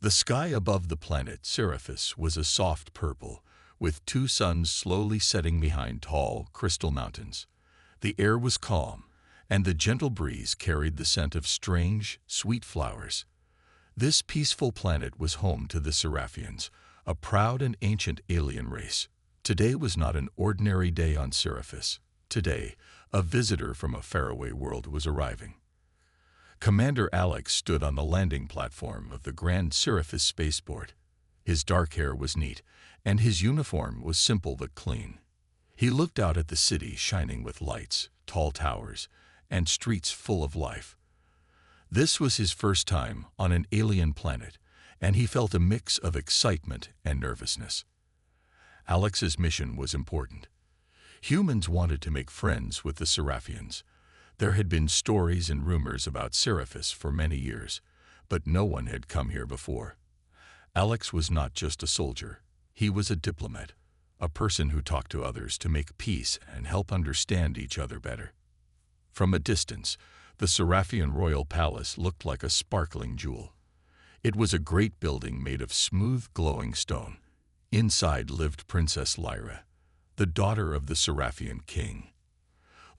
The sky above the planet Seriphus was a soft purple, with two suns slowly setting behind tall, crystal mountains. The air was calm, and the gentle breeze carried the scent of strange, sweet flowers. This peaceful planet was home to the Seraphians, a proud and ancient alien race. Today was not an ordinary day on Seriphus. Today, a visitor from a faraway world was arriving. Commander Alex stood on the landing platform of the Grand Seriphus spaceport. His dark hair was neat, and his uniform was simple but clean. He looked out at the city shining with lights, tall towers, and streets full of life. This was his first time on an alien planet, and he felt a mix of excitement and nervousness. Alex's mission was important. Humans wanted to make friends with the Seraphians. There had been stories and rumors about Seriphus for many years, but no one had come here before. Alex was not just a soldier. He was a diplomat, a person who talked to others to make peace and help understand each other better. From a distance, the Seraphian royal palace looked like a sparkling jewel. It was a great building made of smooth, glowing stone. Inside lived Princess Lyra, the daughter of the Seraphian king.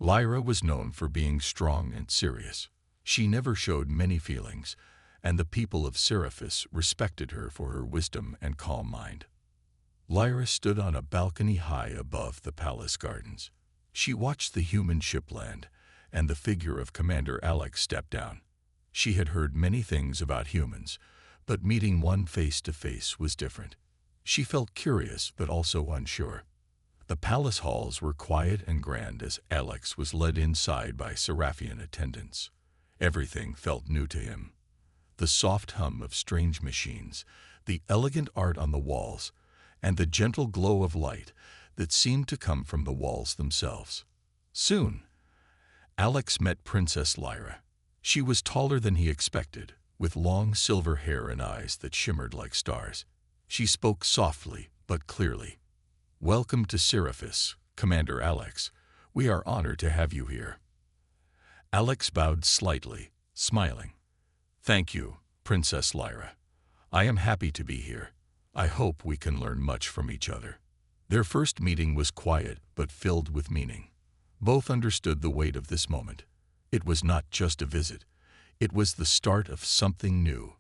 Lyra was known for being strong and serious. She never showed many feelings, and the people of Seriphus respected her for her wisdom and calm mind. Lyra stood on a balcony high above the palace gardens. She watched the human ship land, and the figure of Commander Alex stepped down. She had heard many things about humans, but meeting one face to face was different. She felt curious but also unsure. The palace halls were quiet and grand as Alex was led inside by Seraphian attendants. Everything felt new to him. The soft hum of strange machines, the elegant art on the walls, and the gentle glow of light that seemed to come from the walls themselves. Soon, Alex met Princess Lyra. She was taller than he expected, with long silver hair and eyes that shimmered like stars. She spoke softly but clearly. "Welcome to Seriphus, Commander Alex. We are honored to have you here." Alex bowed slightly, smiling. "Thank you, Princess Lyra. I am happy to be here. I hope we can learn much from each other." Their first meeting was quiet but filled with meaning. Both understood the weight of this moment. It was not just a visit. It was the start of something new.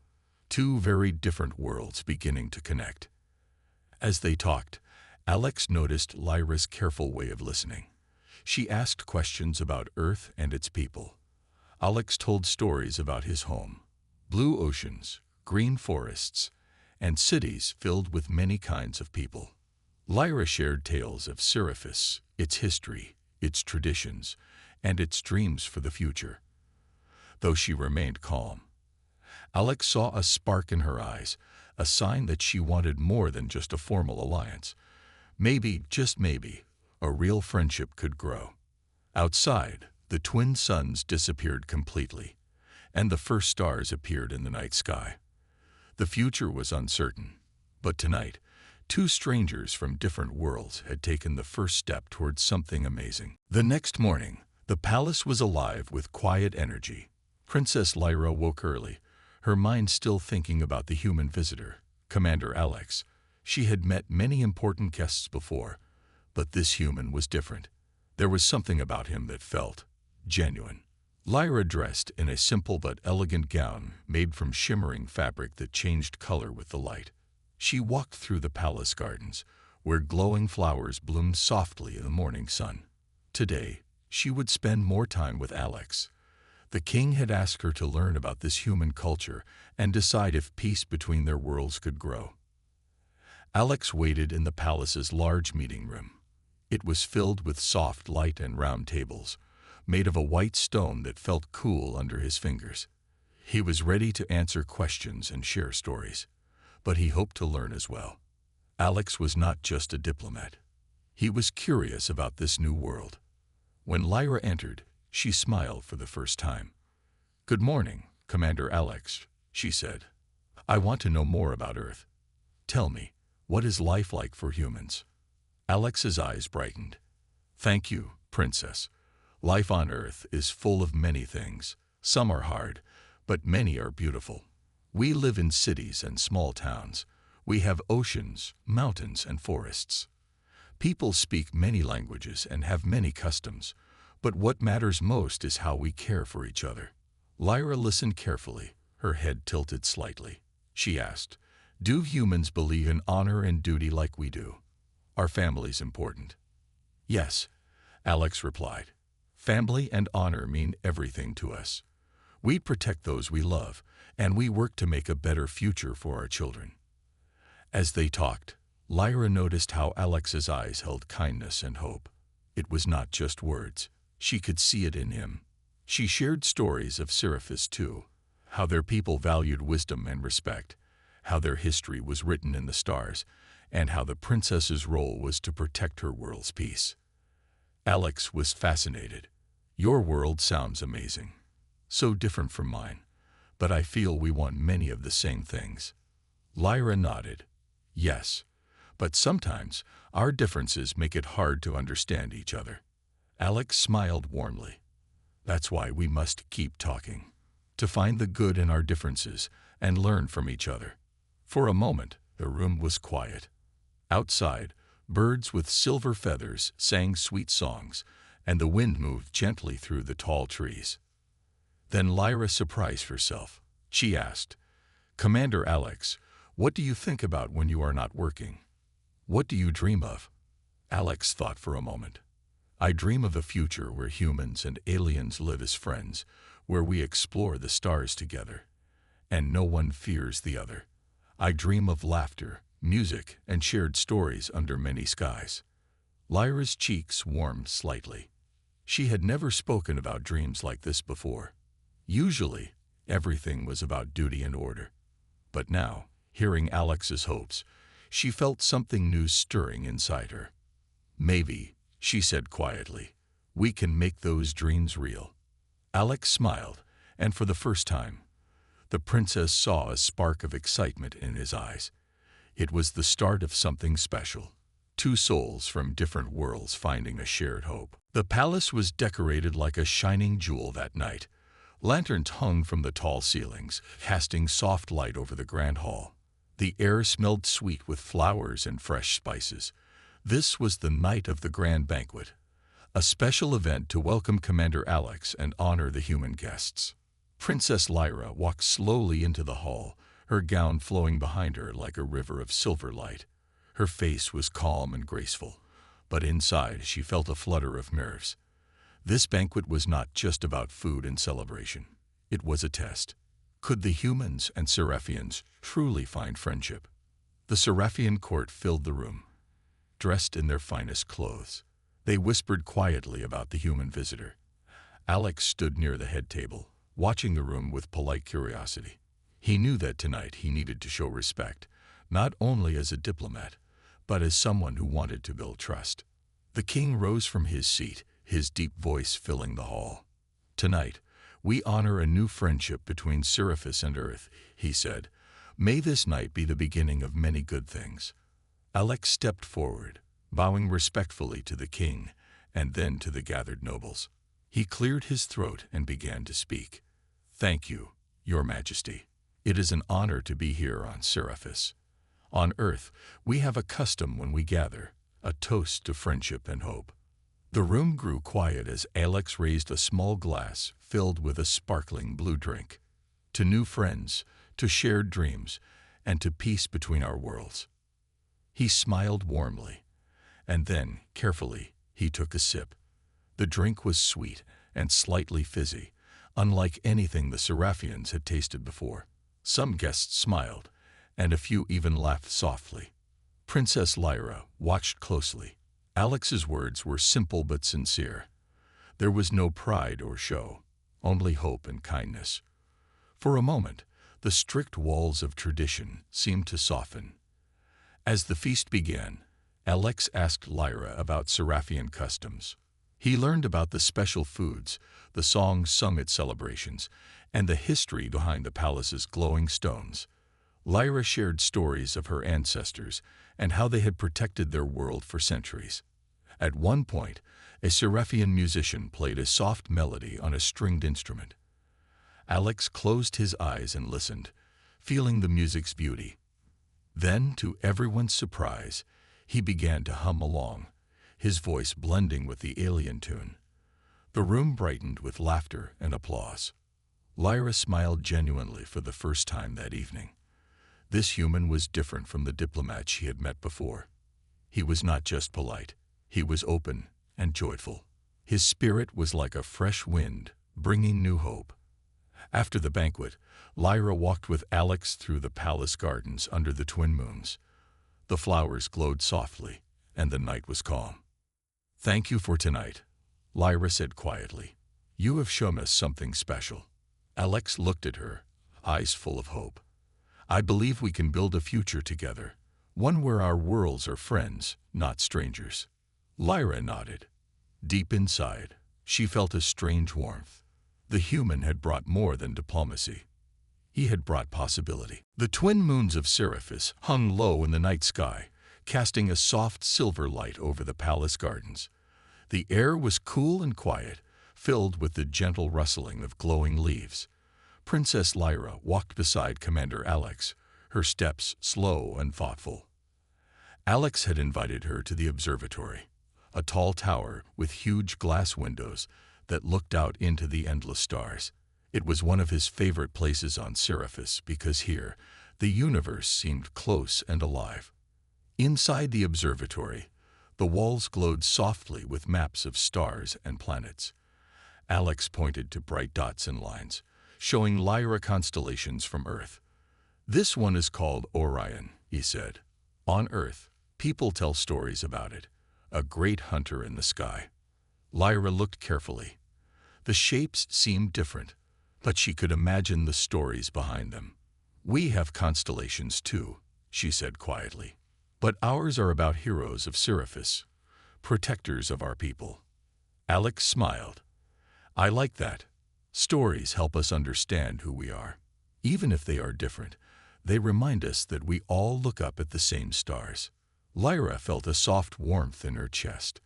Two very different worlds beginning to connect. As they talked, Alex noticed Lyra's careful way of listening. She asked questions about Earth and its people. Alex told stories about his home, blue oceans, green forests, and cities filled with many kinds of people. Lyra shared tales of Seriphus, its history, its traditions, and its dreams for the future. Though she remained calm, Alex saw a spark in her eyes, a sign that she wanted more than just a formal alliance. Maybe, just maybe, a real friendship could grow. Outside, the twin suns disappeared completely, and the first stars appeared in the night sky. The future was uncertain, but tonight, two strangers from different worlds had taken the first step towards something amazing. The next morning, the palace was alive with quiet energy. Princess Lyra woke early, her mind still thinking about the human visitor, Commander Alex. She had met many important guests before, but this human was different. There was something about him that felt genuine. Lyra dressed in a simple but elegant gown made from shimmering fabric that changed color with the light. She walked through the palace gardens, where glowing flowers bloomed softly in the morning sun. Today, she would spend more time with Alex. The king had asked her to learn about this human culture and decide if peace between their worlds could grow. Alex waited in the palace's large meeting room. It was filled with soft light and round tables, made of a white stone that felt cool under his fingers. He was ready to answer questions and share stories, but he hoped to learn as well. Alex was not just a diplomat. He was curious about this new world. When Lyra entered, she smiled for the first time. "Good morning, Commander Alex," she said. "I want to know more about Earth. Tell me, what is life like for humans?" Alex's eyes brightened. "Thank you, Princess. Life on Earth is full of many things. Some are hard, but many are beautiful. We live in cities and small towns. We have oceans, mountains, and forests. People speak many languages and have many customs, but what matters most is how we care for each other. Lyra listened carefully, her head tilted slightly. She asked, "Do humans believe in honor and duty like we do? Are families important?" "Yes," Alex replied. "Family and honor mean everything to us. We protect those we love, and we work to make a better future for our children." As they talked, Lyra noticed how Alex's eyes held kindness and hope. It was not just words. She could see it in him. She shared stories of Seraphis too, how their people valued wisdom and respect, how their history was written in the stars, and how the princess's role was to protect her world's peace. Alex was fascinated. "Your world sounds amazing. So different from mine, but I feel we want many of the same things." Lyra nodded. "Yes, but sometimes our differences make it hard to understand each other." Alex smiled warmly. "That's why we must keep talking, to find the good in our differences and learn from each other." For a moment, the room was quiet. Outside, birds with silver feathers sang sweet songs, and the wind moved gently through the tall trees. Then Lyra surprised herself. She asked, "Commander Alex, what do you think about when you are not working? What do you dream of?" Alex thought for a moment. "I dream of a future where humans and aliens live as friends, where we explore the stars together, and no one fears the other. I dream of laughter, music, and shared stories under many skies." Lyra's cheeks warmed slightly. She had never spoken about dreams like this before. Usually, everything was about duty and order. But now, hearing Alex's hopes, she felt something new stirring inside her. "Maybe," she said quietly, "we can make those dreams real." Alex smiled, and for the first time, the princess saw a spark of excitement in his eyes. It was the start of something special. Two souls from different worlds finding a shared hope. The palace was decorated like a shining jewel that night. Lanterns hung from the tall ceilings, casting soft light over the grand hall. The air smelled sweet with flowers and fresh spices. This was the night of the grand banquet, a special event to welcome Commander Alex and honor the human guests. Princess Lyra walked slowly into the hall, her gown flowing behind her like a river of silver light. Her face was calm and graceful, but inside she felt a flutter of nerves. This banquet was not just about food and celebration. It was a test. Could the humans and Seraphians truly find friendship? The Seraphian court filled the room, dressed in their finest clothes. They whispered quietly about the human visitor. Alex stood near the head table, watching the room with polite curiosity. He knew that tonight he needed to show respect, not only as a diplomat, but as someone who wanted to build trust. The king rose from his seat, his deep voice filling the hall. "Tonight, we honor a new friendship between Seraphis and Earth," he said. "May this night be the beginning of many good things." Alex stepped forward, bowing respectfully to the king and then to the gathered nobles. He cleared his throat and began to speak. "Thank you, Your Majesty. It is an honor to be here on Seraphis. On Earth, we have a custom when we gather, a toast to friendship and hope." The room grew quiet as Alex raised a small glass filled with a sparkling blue drink. "To new friends, to shared dreams, and to peace between our worlds." He smiled warmly, and then, carefully, he took a sip. The drink was sweet and slightly fizzy, unlike anything the Seraphians had tasted before. Some guests smiled, and a few even laughed softly. Princess Lyra watched closely. Alex's words were simple but sincere. There was no pride or show, only hope and kindness. For a moment, the strict walls of tradition seemed to soften. As the feast began, Alex asked Lyra about Seraphian customs. He learned about the special foods, the songs sung at celebrations, and the history behind the palace's glowing stones. Lyra shared stories of her ancestors and how they had protected their world for centuries. At one point, a Seraphian musician played a soft melody on a stringed instrument. Alex closed his eyes and listened, feeling the music's beauty. Then, to everyone's surprise, he began to hum along, his voice blending with the alien tune. The room brightened with laughter and applause. Lyra smiled genuinely for the first time that evening. This human was different from the diplomat she had met before. He was not just polite, he was open and joyful. His spirit was like a fresh wind, bringing new hope. After the banquet, Lyra walked with Alex through the palace gardens under the twin moons. The flowers glowed softly, and the night was calm. "Thank you for tonight," Lyra said quietly. "You have shown us something special." Alex looked at her, eyes full of hope. "I believe we can build a future together, one where our worlds are friends, not strangers." Lyra nodded. Deep inside, she felt a strange warmth. The human had brought more than diplomacy. He had brought possibility. The twin moons of Seraphis hung low in the night sky, casting a soft silver light over the palace gardens. The air was cool and quiet, filled with the gentle rustling of glowing leaves. Princess Lyra walked beside Commander Alex, her steps slow and thoughtful. Alex had invited her to the observatory, a tall tower with huge glass windows that looked out into the endless stars. It was one of his favorite places on Seraphis because here, the universe seemed close and alive. Inside the observatory, the walls glowed softly with maps of stars and planets. Alex pointed to bright dots and lines, showing Lyra constellations from Earth. "This one is called Orion," he said. "On Earth, people tell stories about it, a great hunter in the sky." Lyra looked carefully. The shapes seemed different, but she could imagine the stories behind them. "We have constellations too," she said quietly. "But ours are about heroes of Seraphis, protectors of our people." Alex smiled. "I like that. Stories help us understand who we are. Even if they are different, they remind us that we all look up at the same stars." Lyra felt a soft warmth in her chest.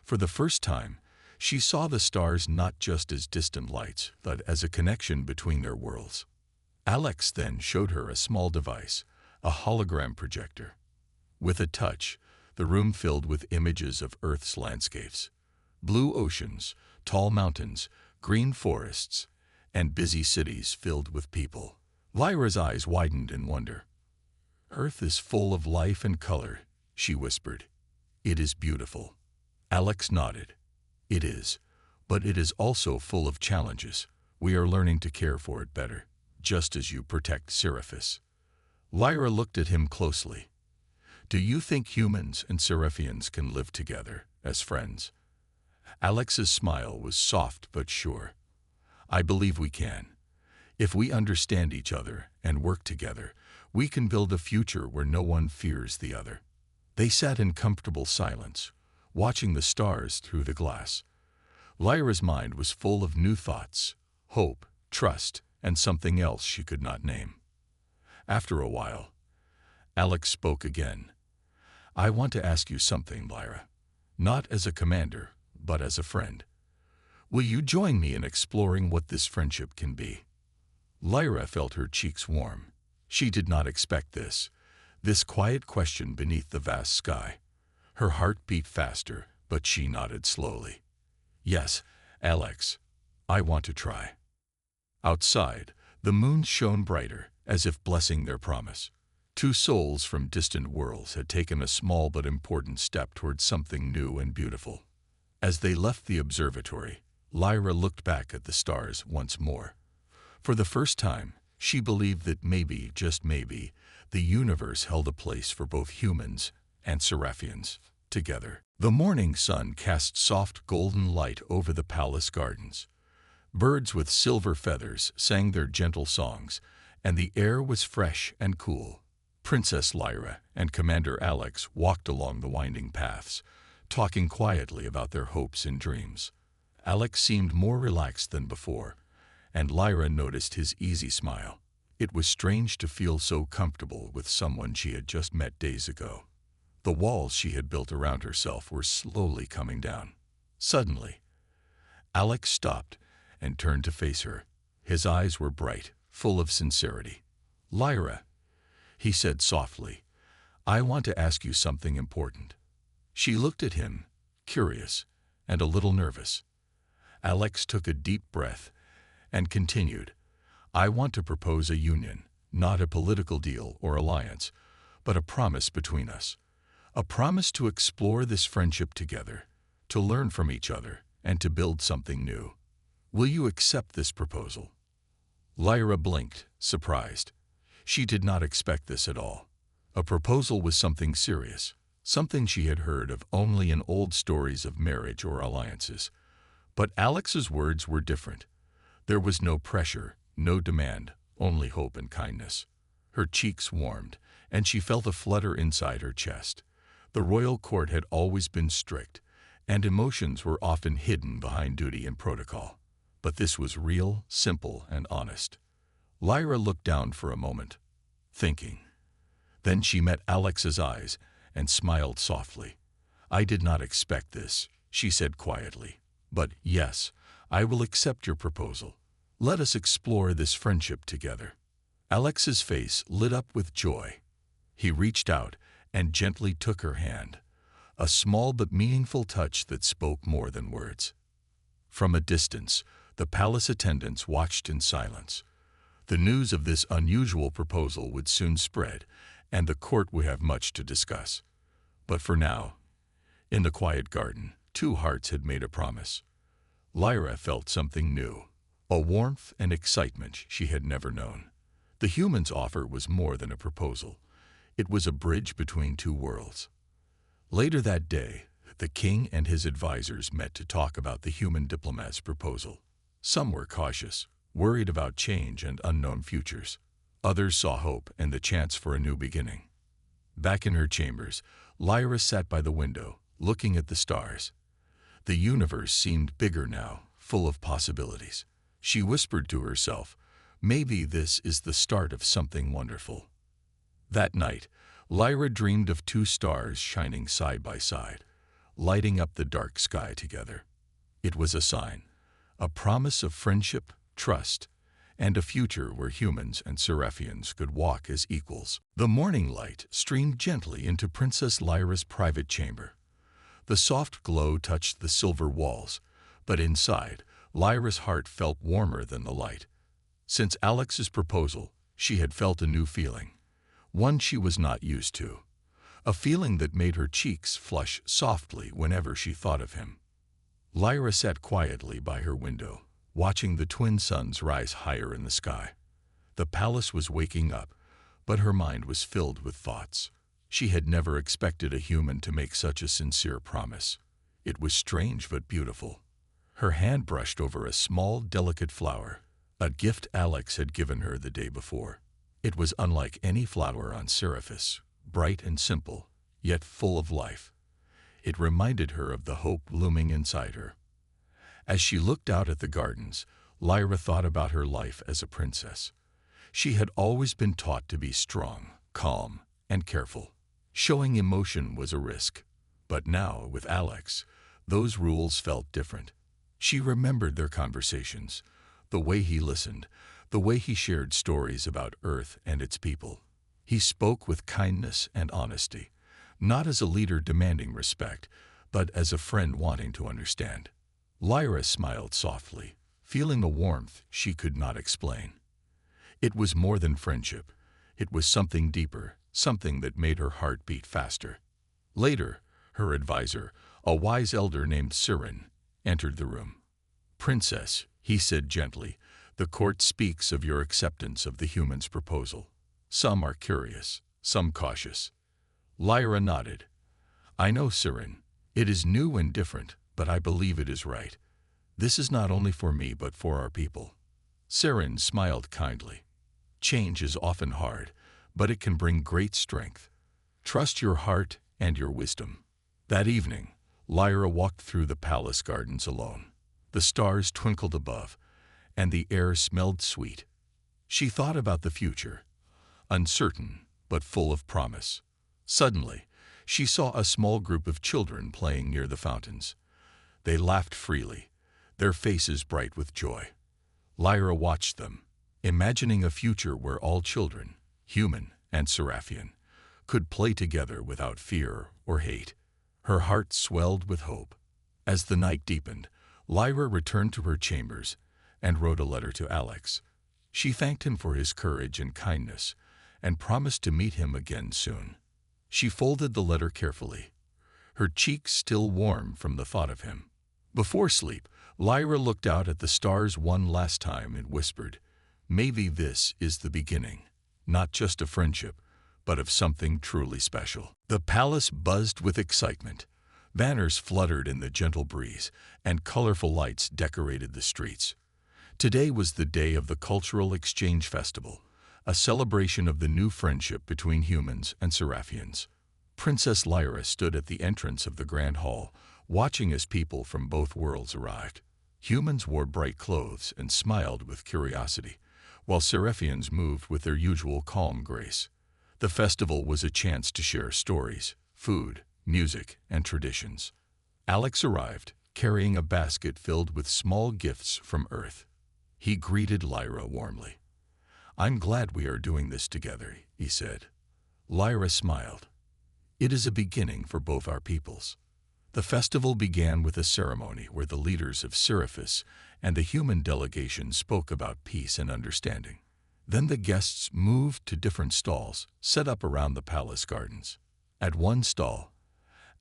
For the first time, she saw the stars not just as distant lights, but as a connection between their worlds. Alex then showed her a small device, a hologram projector. With a touch, the room filled with images of Earth's landscapes. Blue oceans, tall mountains, green forests, and busy cities filled with people. Lyra's eyes widened in wonder. "Earth is full of life and color," she whispered. "It is beautiful." Alex nodded. "It is, but it is also full of challenges. We are learning to care for it better, just as you protect Seraphis." Lyra looked at him closely. "Do you think humans and Seraphians can live together as friends?" Alex's smile was soft but sure. "I believe we can. If we understand each other and work together, we can build a future where no one fears the other." They sat in comfortable silence, watching the stars through the glass. Lyra's mind was full of new thoughts, hope, trust, and something else she could not name. After a while, Alex spoke again. "I want to ask you something, Lyra. Not as a commander, but as a friend. Will you join me in exploring what this friendship can be?" Lyra felt her cheeks warm. She did not expect this quiet question beneath the vast sky. Her heart beat faster, but she nodded slowly. "Yes, Alex, I want to try." Outside, the moon shone brighter, as if blessing their promise. Two souls from distant worlds had taken a small but important step towards something new and beautiful. As they left the observatory, Lyra looked back at the stars once more. For the first time, she believed that maybe, just maybe, the universe held a place for both humans and Seraphians together. The morning sun cast soft golden light over the palace gardens. Birds with silver feathers sang their gentle songs, and the air was fresh and cool. Princess Lyra and Commander Alex walked along the winding paths, talking quietly about their hopes and dreams. Alex seemed more relaxed than before, and Lyra noticed his easy smile. It was strange to feel so comfortable with someone she had just met days ago. The walls she had built around herself were slowly coming down. Suddenly, Alex stopped and turned to face her. His eyes were bright, full of sincerity. "Lyra," he said softly, "I want to ask you something important." She looked at him, curious and a little nervous. Alex took a deep breath and continued, "I want to propose a union, not a political deal or alliance, but a promise between us. A promise to explore this friendship together, to learn from each other, and to build something new. Will you accept this proposal?" Lyra blinked, surprised. She did not expect this at all. A proposal was something serious, something she had heard of only in old stories of marriage or alliances. But Alex's words were different. There was no pressure, no demand, only hope and kindness. Her cheeks warmed, and she felt a flutter inside her chest. The royal court had always been strict, and emotions were often hidden behind duty and protocol. But this was real, simple, and honest. Lyra looked down for a moment, thinking. Then she met Alex's eyes and smiled softly. "I did not expect this," she said quietly. "But yes, I will accept your proposal. Let us explore this friendship together." Alex's face lit up with joy. He reached out and gently took her hand, a small but meaningful touch that spoke more than words. From a distance, the palace attendants watched in silence. The news of this unusual proposal would soon spread, and the court would have much to discuss. But for now, in the quiet garden, two hearts had made a promise. Lyra felt something new, a warmth and excitement she had never known. The human's offer was more than a proposal. It was a bridge between two worlds. Later that day, the king and his advisors met to talk about the human diplomat's proposal. Some were cautious, worried about change and unknown futures. Others saw hope and the chance for a new beginning. Back in her chambers, Lyra sat by the window, looking at the stars. The universe seemed bigger now, full of possibilities. She whispered to herself, "Maybe this is the start of something wonderful." That night, Lyra dreamed of two stars shining side by side, lighting up the dark sky together. It was a sign, a promise of friendship, trust, and a future where humans and Seraphians could walk as equals. The morning light streamed gently into Princess Lyra's private chamber. The soft glow touched the silver walls, but inside, Lyra's heart felt warmer than the light. Since Alex's proposal, she had felt a new feeling, one she was not used to, a feeling that made her cheeks flush softly whenever she thought of him. Lyra sat quietly by her window, watching the twin suns rise higher in the sky. The palace was waking up, but her mind was filled with thoughts. She had never expected a human to make such a sincere promise. It was strange but beautiful. Her hand brushed over a small, delicate flower, a gift Alex had given her the day before. It was unlike any flower on Seraphis, bright and simple, yet full of life. It reminded her of the hope looming inside her. As she looked out at the gardens, Lyra thought about her life as a princess. She had always been taught to be strong, calm, and careful. Showing emotion was a risk. But now, with Alex, those rules felt different. She remembered their conversations, the way he listened, the way he shared stories about Earth and its people. He spoke with kindness and honesty, not as a leader demanding respect, but as a friend wanting to understand. Lyra smiled softly, feeling a warmth she could not explain. It was more than friendship. It was something deeper, something that made her heart beat faster. Later, her advisor, a wise elder named Siren, entered the room. "Princess," he said gently, "the court speaks of your acceptance of the human's proposal. Some are curious, some cautious." Lyra nodded. "I know, Siren. It is new and different, but I believe it is right. This is not only for me, but for our people." Siren smiled kindly. "Change is often hard, but it can bring great strength. Trust your heart and your wisdom." That evening, Lyra walked through the palace gardens alone. The stars twinkled above, and the air smelled sweet. She thought about the future, uncertain but full of promise. Suddenly, she saw a small group of children playing near the fountains. They laughed freely, their faces bright with joy. Lyra watched them, imagining a future where all children, human and Seraphian, could play together without fear or hate. Her heart swelled with hope. As the night deepened, Lyra returned to her chambers and wrote a letter to Alex. She thanked him for his courage and kindness and promised to meet him again soon. She folded the letter carefully, her cheeks still warm from the thought of him. Before sleep, Lyra looked out at the stars one last time and whispered, "Maybe this is the beginning, not just of friendship, but of something truly special." The palace buzzed with excitement. Banners fluttered in the gentle breeze, and colorful lights decorated the streets. Today was the day of the Cultural Exchange Festival, a celebration of the new friendship between humans and Seraphians. Princess Lyra stood at the entrance of the Grand Hall, watching as people from both worlds arrived. Humans wore bright clothes and smiled with curiosity, while Seraphians moved with their usual calm grace. The festival was a chance to share stories, food, music, and traditions. Alex arrived, carrying a basket filled with small gifts from Earth. He greeted Lyra warmly. "I'm glad we are doing this together," he said. Lyra smiled. "It is a beginning for both our peoples." The festival began with a ceremony where the leaders of Seraphis and the human delegation spoke about peace and understanding. Then the guests moved to different stalls set up around the palace gardens. At one stall,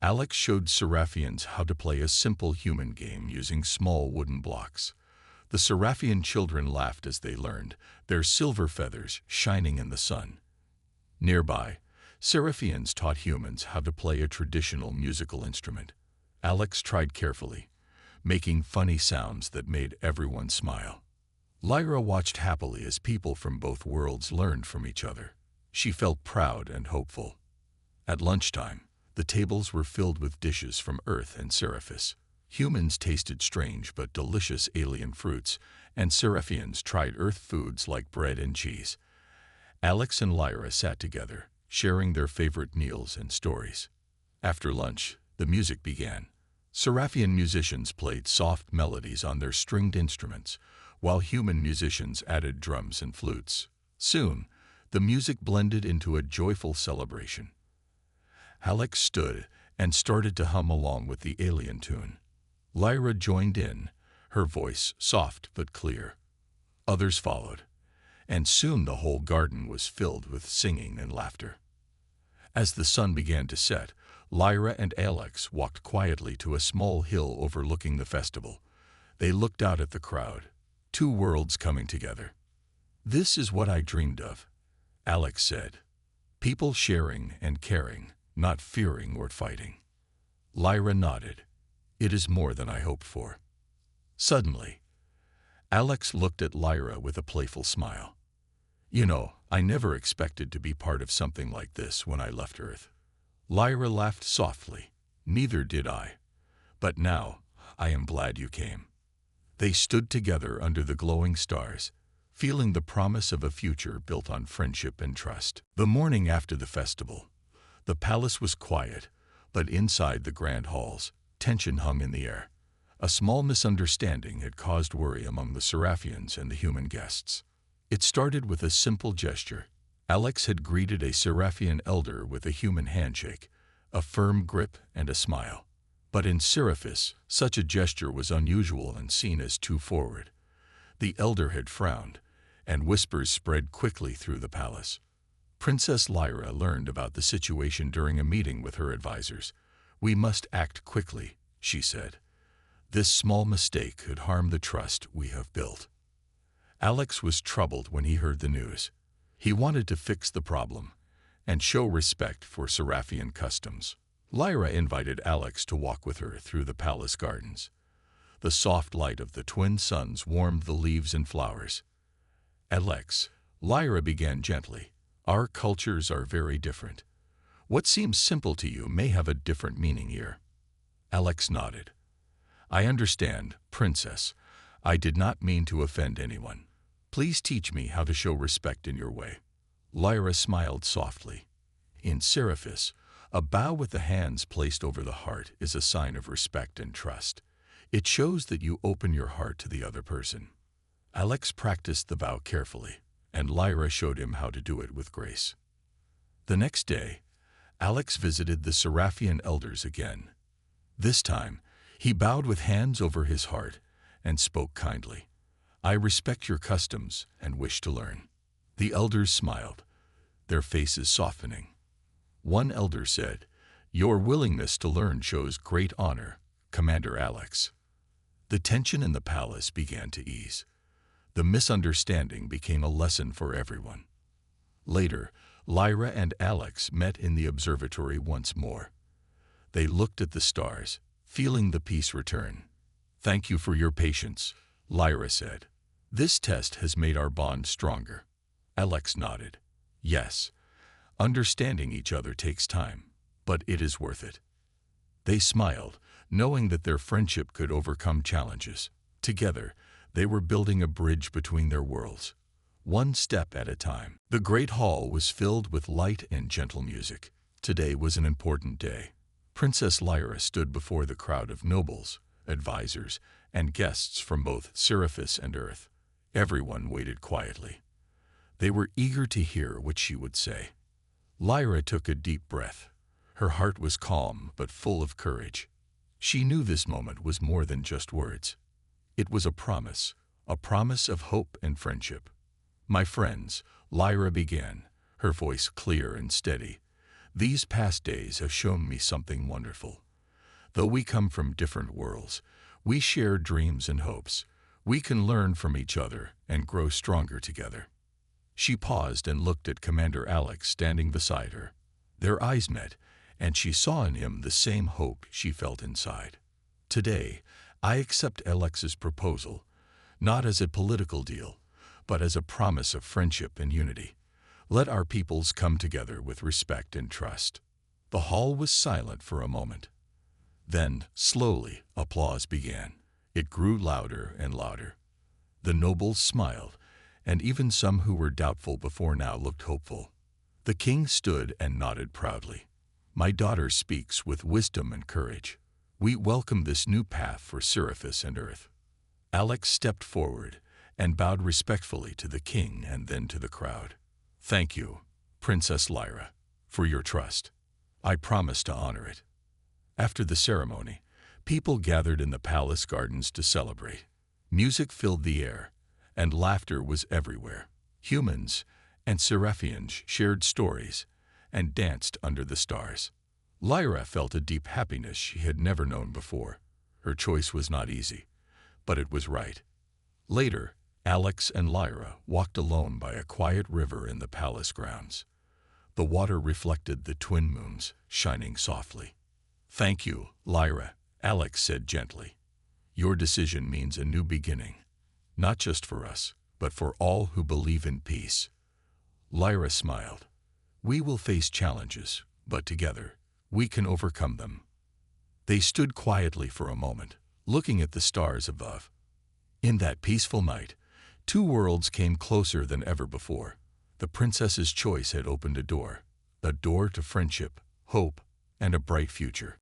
Alex showed Seraphians how to play a simple human game using small wooden blocks. The Seraphian children laughed as they learned, their silver feathers shining in the sun. Nearby, Seraphians taught humans how to play a traditional musical instrument. Alex tried carefully, making funny sounds that made everyone smile. Lyra watched happily as people from both worlds learned from each other. She felt proud and hopeful. At lunchtime, the tables were filled with dishes from Earth and Seraphis. Humans tasted strange but delicious alien fruits, and Seraphians tried Earth foods like bread and cheese. Alex and Lyra sat together, sharing their favorite meals and stories. After lunch, the music began. Seraphian musicians played soft melodies on their stringed instruments, while human musicians added drums and flutes. Soon, the music blended into a joyful celebration. Alex stood and started to hum along with the alien tune. Lyra joined in, her voice soft but clear. Others followed, and soon the whole garden was filled with singing and laughter. As the sun began to set, Lyra and Alex walked quietly to a small hill overlooking the festival. They looked out at the crowd, two worlds coming together. "This is what I dreamed of," Alex said. "People sharing and caring, not fearing or fighting." Lyra nodded. "It is more than I hoped for." Suddenly, Alex looked at Lyra with a playful smile. "You know, I never expected to be part of something like this when I left Earth." Lyra laughed softly. "Neither did I. But now, I am glad you came." They stood together under the glowing stars, feeling the promise of a future built on friendship and trust. The morning after the festival, the palace was quiet, but inside the grand halls, tension hung in the air. A small misunderstanding had caused worry among the Seraphians and the human guests. It started with a simple gesture. Alex had greeted a Seraphian elder with a human handshake, a firm grip and a smile. But in Seraphis, such a gesture was unusual and seen as too forward. The elder had frowned, and whispers spread quickly through the palace. Princess Lyra learned about the situation during a meeting with her advisors. "We must act quickly," she said. "This small mistake could harm the trust we have built." Alex was troubled when he heard the news. He wanted to fix the problem and show respect for Seraphian customs. Lyra invited Alex to walk with her through the palace gardens. The soft light of the twin suns warmed the leaves and flowers. "Alex," Lyra began gently, "our cultures are very different. What seems simple to you may have a different meaning here." Alex nodded. "I understand, Princess. I did not mean to offend anyone. Please teach me how to show respect in your way." Lyra smiled softly. "In Seraphis, a bow with the hands placed over the heart is a sign of respect and trust. It shows that you open your heart to the other person." Alex practiced the vow carefully, and Lyra showed him how to do it with grace. The next day, Alex visited the Seraphian elders again. This time, he bowed with hands over his heart and spoke kindly. "I respect your customs and wish to learn." The elders smiled, their faces softening. One elder said, "Your willingness to learn shows great honor, Commander Alex." The tension in the palace began to ease. The misunderstanding became a lesson for everyone. Later, Lyra and Alex met in the observatory once more. They looked at the stars, feeling the peace return. "Thank you for your patience," Lyra said. "This test has made our bond stronger." Alex nodded. "Yes, understanding each other takes time, but it is worth it." They smiled, knowing that their friendship could overcome challenges. Together, they were building a bridge between their worlds, one step at a time. The great hall was filled with light and gentle music. Today was an important day. Princess Lyra stood before the crowd of nobles, advisors, and guests from both Sirius and Earth. Everyone waited quietly. They were eager to hear what she would say. Lyra took a deep breath. Her heart was calm but full of courage. She knew this moment was more than just words. It was a promise of hope and friendship. "My friends," Lyra began, her voice clear and steady, "these past days have shown me something wonderful. Though we come from different worlds, we share dreams and hopes. We can learn from each other and grow stronger together." She paused and looked at Commander Alex standing beside her. Their eyes met, and she saw in him the same hope she felt inside. "Today, I accept Alex's proposal, not as a political deal, but as a promise of friendship and unity. Let our peoples come together with respect and trust." The hall was silent for a moment. Then, slowly, applause began. It grew louder and louder. The nobles smiled, and even some who were doubtful before now looked hopeful. The king stood and nodded proudly. "My daughter speaks with wisdom and courage. We welcome this new path for Sirius and Earth." Alex stepped forward and bowed respectfully to the king and then to the crowd. "Thank you, Princess Lyra, for your trust. I promise to honor it." After the ceremony, people gathered in the palace gardens to celebrate. Music filled the air, and laughter was everywhere. Humans and Seraphians shared stories and danced under the stars. Lyra felt a deep happiness she had never known before. Her choice was not easy, but it was right. Later, Alex and Lyra walked alone by a quiet river in the palace grounds. The water reflected the twin moons, shining softly. "Thank you, Lyra," Alex said gently. "Your decision means a new beginning, not just for us, but for all who believe in peace." Lyra smiled. "We will face challenges, but together, we can overcome them." They stood quietly for a moment, looking at the stars above. In that peaceful night, two worlds came closer than ever before. The princess's choice had opened a door to friendship, hope, and a bright future.